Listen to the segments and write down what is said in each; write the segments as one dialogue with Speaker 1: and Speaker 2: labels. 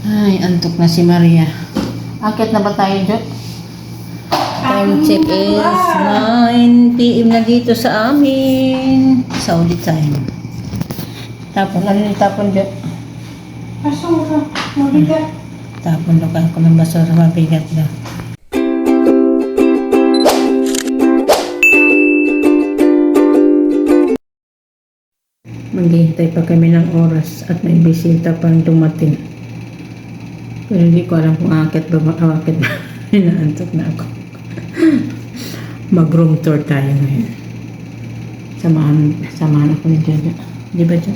Speaker 1: Ay, antok na si Maria. Akit na ba tayo, Jo? Time check is 9 PM na dito sa amin. Saudi time. Tapon, ano yung tapon, Jo?
Speaker 2: Basura, mabigat.
Speaker 1: Tapon daw ko ng basura, mabigat daw. Maghihintay pa kami ng oras at may bisita pang dumating. Pero hindi ko alam kung akit ba. Inaantok na ako. Mag-room tour tayo ngayon. Samahan ako ni Jojo. Di ba, Jo?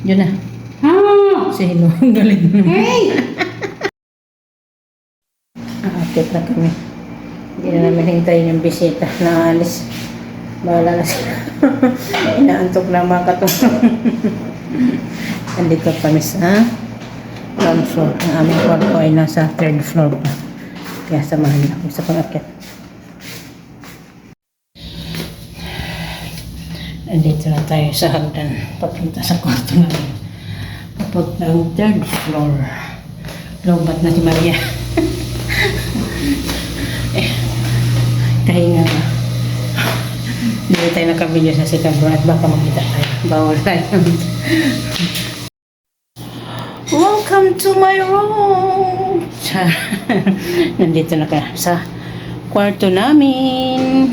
Speaker 1: Jo na. Si Hilo. Ang galing naman.
Speaker 2: Hey!
Speaker 1: Aakit na kami. Hindi na namin hintayin yung bisita na alis. Bahala na sila. Inaantok na mga katulong. Andito kami sa ground floor. Ang aming kwarto ay nasa third floor pa. Kaya samahan ako sa pang-akit. Andito na tayo sa hagdan. Papunta sa kwarto namin. Papunta ang third floor. Lobat na si Maria. Kahinga na. Hindi tayo nakabidyo sa second floor at baka makita tayo. Bawal tayo. Welcome to my room! Nandito na ka sa kwarto namin.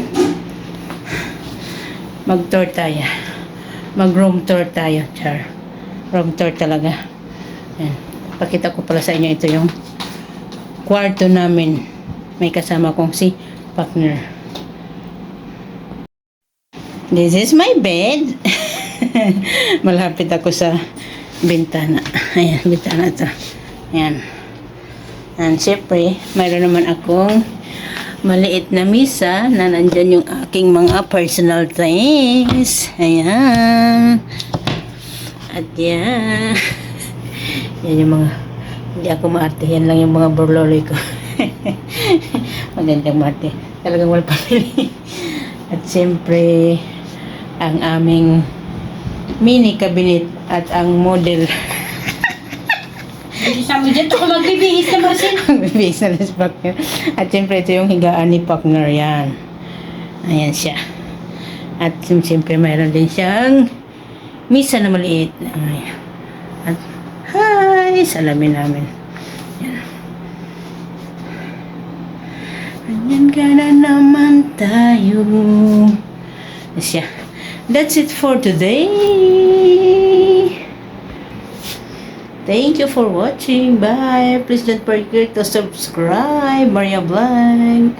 Speaker 1: Mag-tour tayo. Mag-room tour tayo. Char. Room tour talaga. Yan. Pakita ko pala sa inyo ito yung kwarto namin. May kasama kong si partner. This is my bed. Malapit ako sa bintana. Ayan, bintana ito. Ayan. And syempre, mayroon naman akong maliit na misa na nandyan yung aking mga personal things. Ayan. At yan. Yan yung mga, hindi ako maarte. Yan lang yung mga burloloy ko. Magandang maarte. Talagang wala pamili. At syempre, ang aming mini cabinet at ang model.
Speaker 2: Sabi dyan, ako magbibihis na Marcel.
Speaker 1: Magbibihis na si partner. At syempre, ito yung higaan ni partner. Yan. Ayan siya. At syempre, mayroon din siyang misa na maliit. Ayan. At hi! Salamin namin. Yan. Andyan ka na naman tayo. Ayan siya. That's it for today. Thank you for watching. Bye. Please don't forget to subscribe. Maria Vlog.